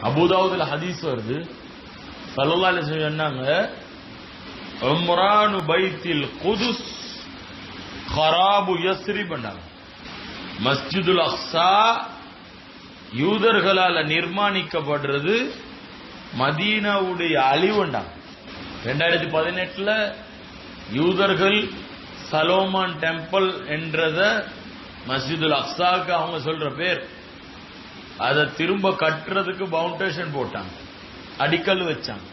அபூதாவுதுல ஹதீஸ் வருது, ஸல்லல்லாஹு அலைஹி வஸல்லம் சொன்னாங்க, உம்ரானு பைத்தில் குதுஸ் கராபு யஸ்ரிப் என்றாங்க. மஸ்ஜிதுல் அக்ஸா யூதர்களால் நிர்மாணிக்கப்படுறது மதீனாவுடைய அழிவுண்டாங்க. 2018 யூதர்கள் சலோமான் டெம்பிள் என்றத மஸ்ஜிதுல் அக்ஸாக்கு அவங்க சொல்ற பேர், அதை திரும்ப கட்டுறதுக்கு பவுண்டேஷன் போட்டாங்க, அடிக்கல் வச்சாங்க,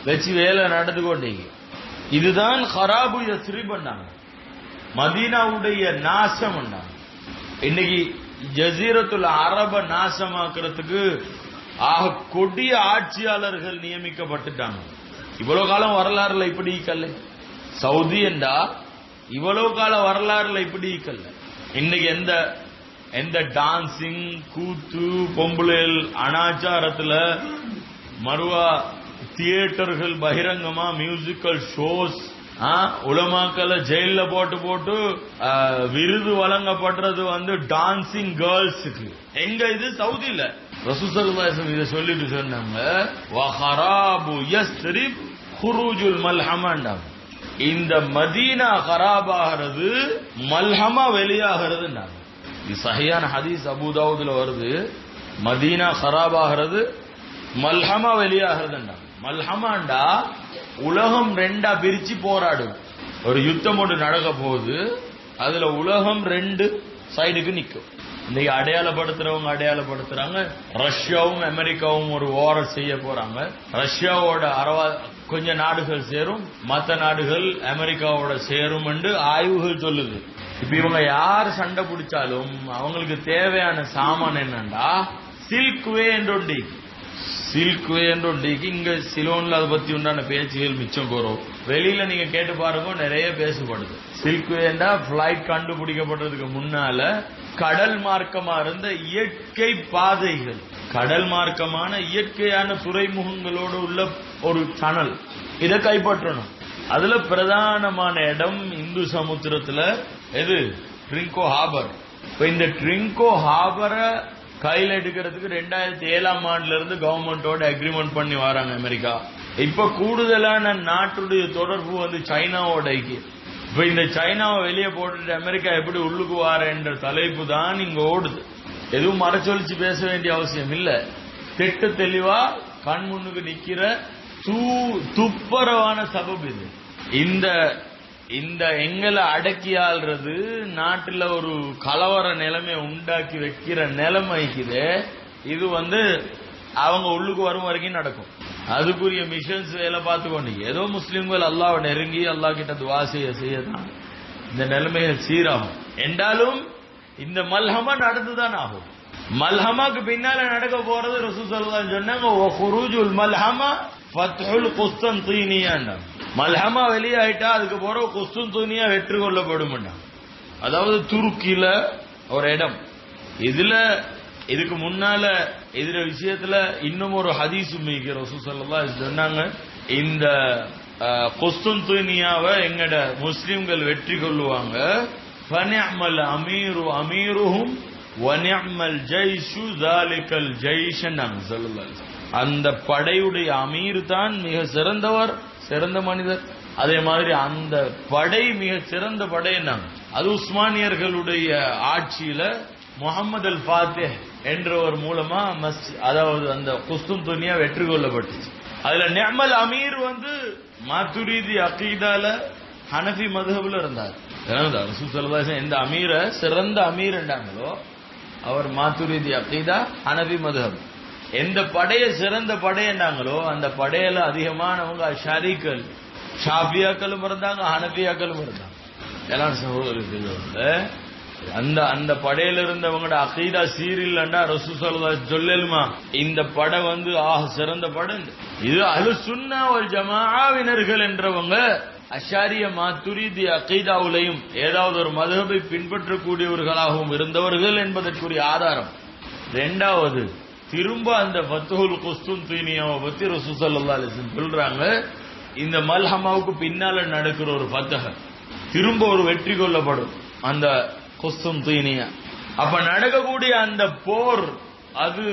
வச்சு வேலை நடந்து கொண்டீங்க. இதுதான் ஹராபு யஸ்ரிப் பண்ணாங்க, மதீனாவுடைய நாசம் பண்ணாங்க. இன்னைக்கு ஜசீரத்துல் அரப நாசமாக்குறதுக்கு ஆக கொடிய ஆட்சியாளர்கள் நியமிக்கப்பட்டுட்டாங்க. இவ்வளவு காலம் வரலாறுல இப்படி கல்ல சவுதி என்றா, இவ்வளவு கால வரலாறுல இப்படி கல்ல. இன்னைக்கு எந்த டான்சிங் கூத்து பொம்புலேல் அனாச்சாரத்துல மறுவா தியேட்டர்கள் பகிரங்கமா மியூசிக்கல் ஷோஸ், உலமாக்களை ஜெயில போட்டு விருது வழங்கப்படுறது டான்சிங் கேர்ள்ஸுக்கு. எங்க இது சவுதியில ரசூல் ஸல்லல்லாஹு அலைஹி வஸல்லம் இதை சொல்லிட்டு சொன்னாங்க, வஹராபு யஸ்ரிப் குரூஜுல் மல்ஹமா. இந்த மதீனா கராபாகிறது, மல்ஹமா வெளியாகிறது. இது சஹீஹான ஹதீஸ், அபூதாவுதுல வருது. மதீனா கராபாகிறது, மல்ஹமா வெளியாகிறது. மல்ஹமாண்டா உலகம் ரெண்டா பிரிச்சு போராடும். ஒரு யுத்தம் ஒன்று நடக்க போகுது, அதுல உலகம் ரெண்டு சைடுக்கு நிற்கும். இன்னைக்கு அடையாளப்படுத்துறாங்க. ரஷ்யாவும் அமெரிக்காவும் ஒரு வார் செய்ய போறாங்க. ரஷ்யாவோட கொஞ்ச நாடுகள் சேரும், மற்ற நாடுகள் அமெரிக்காவோட சேரும் என்று ஆய்வுகள் சொல்லுது. இப்ப இவங்க யார் சண்டை பிடிச்சாலும் அவங்களுக்கு தேவையான சாமான் என்னண்டா சில்க் வே என்று இங்க சிலோன்ல அதை பத்தி உண்டான பேச்சுகள் மிச்சம் போறோம். வெளியில நீங்க கேட்டு பாருங்க, நிறைய பேசப்படுது. சில்க் வேண்டா பிளைட் கண்டுபிடிக்கப்படுறதுக்கு முன்னால கடல் மார்க்கமா இருந்த இயற்கை பாதைகள், கடல் மார்க்கமான இயற்கையான துறைமுகங்களோடு உள்ள ஒரு டனல், இதை கைப்பற்றணும். அதுல பிரதானமான இடம் இந்து சமுத்திரத்துல எது? ட்ரிங்கோ ஹார்பர். இப்ப இந்த ட்ரிங்கோ ஹார்பரை கையில் எடுக்கிறதுக்கு 2007 ஆண்டுல இருந்து கவர்மெண்டோட அக்ரிமெண்ட் பண்ணி வராங்க அமெரிக்கா. இப்ப கூடுதலான நாட்டுடைய தொடர்பு சைனாவோட. இப்ப இந்த சைனாவை வெளியே போட்டுட்டு அமெரிக்கா எப்படி உள்ளுக்கு வார என்ற தலைப்பு தான் இங்க ஓடுது. எதுவும் மறைச்சொலிச்சு பேச வேண்டிய அவசியம் இல்ல. திட்ட தெளிவா கண் முன்னுக்கு நிக்கிற துப்பரவான சபப் இது. இந்த எங்களை அடக்கி ஆள்றது, நாட்டுல ஒரு கலவர நிலைமை உண்டாக்கி வைக்கிற நிலைமைக்குது. இது அவங்க உள்ளுக்கு வரும் வரைக்கும் நடக்கும். அதுக்குரிய மிஷன்ஸ் வேலை பார்த்துக்கொண்டு ஏதோ முஸ்லிம்கள் அல்லாஹ்வை நெருங்கி அல்லாஹ் கிட்ட துஆ செய்யதான் இந்த நிலைமையை சீராகும். என்றாலும் இந்த மல்ஹமா நடந்துதான் ஆகும். மல்ஹமாக்கு பின்னால நடக்க போறது ரசூல் ஸல்லல்லாஹு அலைஹி வஸல்லம் சொன்னாங்க, வ குரூஜுல் மல்ஹமா ஃபத்ஹுல் குஸ்தன்தீனியா. மல்ஹமா வெளியாயிட்டா அதுக்கு போற குஸ்தன்தீனியா வெற்றி கொள்ளப்படும். அதாவது துருக்கியில ஒரு இடம். இதுக்கு முன்னால எதிர விஷயத்துல இன்னும் ஒரு ஹதீஸ் ரசூல் ஸல்லல்லாஹு அலைஹி வஸல்லம் சொன்னாங்க, இந்த குஸ்தன்தீனியாவை எங்கட முஸ்லிம்கள் வெற்றி கொள்ளுவாங்க. ஃபனிஅமல் அமீரு அமீருஹும் வனிஅமல் ஜைஷு ஸாலிகல் ஜைஷன்னாங்க ஸல்லல்லாஹு அலைஹி வஸல்லம். அந்த படையுடைய அமீர் தான் மிக சிறந்தவர், சிறந்த மனிதர். அதே மாதிரி அந்த படை மிக சிறந்த படை. அது உஸ்மானியர்களுடைய ஆட்சியில முஹம்மது அல் ஃபாத்திஹ் என்றவர் மூலமா அதாவது அந்த குஸ்துன்துனியா வெற்றி கொள்ளப்பட்டுச்சு. அதுல நிஅமல் அமீர் மாத்துரிதி அகீதால ஹனஃபி மதுஹப்ல இருந்தார். ரசூல் ஸல்லல்லாஹு அலைஹி வஸல்லம் எந்த அமீரை சிறந்த அமீர் என்றாங்களோ அவர் மாத்துரிதி அகீதா ஹனஃபி மதுஹப். எந்த படையை சிறந்த படை என்றாங்களோ அந்த படையில அதிகமானவங்க அஷாரிகள், ஷாஃபியாக்களும் இருந்தாங்க, ஹனஃபியாக்களும் இருந்தாங்க. எல்லாம் சகோதரர்கள் அந்த படையில இருந்தவங்களோட அகீதா சீரில்லண்டா ரசூல் ஸல்லல்லாஹு அலைஹி வஸல்லம் சொல்லலுமா? இந்த படை சிறந்த படை. இது அஹ்லுஸ் சுன்னா வல் ஜமாஅவினர்கள் என்றவங்க அஷாரிய மாத்துரிதி அகீதாவுலையும் ஏதாவது ஒரு மதுஹபை பின்பற்றக்கூடியவர்களாகவும் இருந்தவர்கள் என்பதற்குரிய ஆதாரம். இரண்டாவது, திரும்ப அந்த ஃபத்ஹுல் குஸ்துன்தீனியாவை பத்தி ரசூல் ஸல்லல்லாஹு அலைஹி வஸல்லம் சொல்றாங்க, இந்த மல்ஹமாவுக்கு பின்னால நடக்கிற ஒரு ஃபத்ஹ், திரும்ப ஒரு வெற்றி கொள்ளப்படும் அந்த குஸ்துன்தீனியா. அப்ப நடக்கக்கூடிய அந்த போர் அது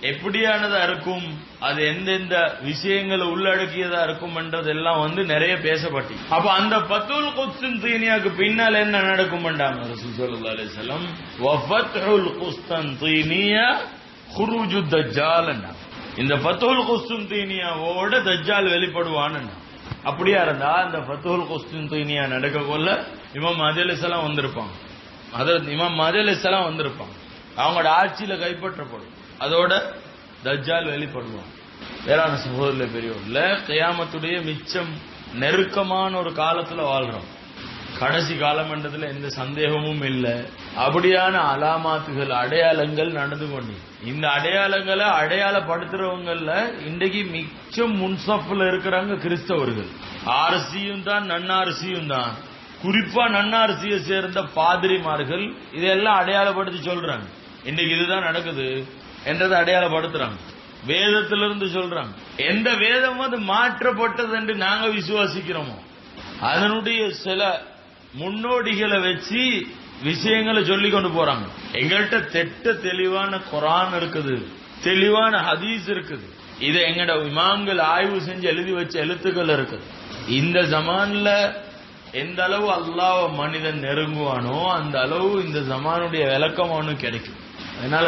எப்படியானதா இருக்கும், அது எந்தெந்த விஷயங்களை உள்ளடக்கியதா இருக்கும் என்றதெல்லாம் நிறைய பேசப்பட்டு. அப்ப அந்த ஃபத்ஹுல் குஸ்தந்தீனியாக்கு பின்னால் என்ன நடக்கும்ன்றாங்க ரசூல் ஸல்லல்லாஹு அலைஹி வஸல்லம், வஃபத்ஹுல் குஸ்தந்தீனியா குரூஜு தஜ்ஜால். இந்த ஃபத்ஹுல் குஸ்தந்தீனியாவோட தஜ்ஜால் வெளிப்படுவான்னு. அப்படியா இருந்தா அந்த ஃபத்ஹுல் குஸ்தந்தீனியா நடக்க கொள்ள இமாம் மஹ்தி அலைஹிஸ்ஸலாம் வந்திருப்பாங்க. இமாம் மஹ்தி அலைஹிஸ்ஸலாம் வந்திருப்பாங்க. அவங்களோட ஆட்சியில கைப்பற்றப்படும். அதோட தஜ்ஜால் வெளிப்படுவான். வேளாண் சகோதரர்களே பெரியவர்கள, கியாமத்துடைய மிச்சம் நெருக்கமான ஒரு காலத்துல வாழ்றோம். கடைசி காலமன்றதுல எந்த சந்தேகமும் இல்லை. அப்படியான அலாமாத்துகள், அடையாளங்கள் நடந்து கொண்டு இந்த அடையாளங்களை அடையாளப்படுத்துறவங்கல்ல இன்றைக்கு மிச்சம் முன்சப்ல இருக்கிறாங்க கிறிஸ்தவர்கள். ஆர்சியும் தான், நன்னார்சியும் தான். குறிப்பா நன்னார்சியை சேர்ந்த பாதிரிமார்கள் இதெல்லாம் அடையாளப்படுத்தி சொல்றாங்க. இன்னைக்கு இதுதான் நடக்குது என்றதை அடையாளப்படுத்துறாங்க. வேதத்திலிருந்து சொல்றாங்க. எந்த வேதம் மாற்றப்பட்டது என்று நாங்க விசுவாசிக்கிறோமோ அதனுடைய சில முன்னோடிகளை வச்சு விஷயங்களை சொல்லி கொண்டு போறாங்க. எங்கள்கிட்ட தெளிவான குர்ஆன் இருக்குது, தெளிவான ஹதீஸ் இருக்குது. இதை எங்கட இமாம்கள் ஆய்வு செஞ்சு எழுதி வச்ச எழுத்துக்கள் இருக்குது. இந்த ஜமான்ல எந்த அளவு அல்லாஹ் மனிதன் நெருங்குவானோ அந்த அளவு இந்த ஜமானுடைய விளக்கம் அவனுக்கு கிடைக்கும். அதனால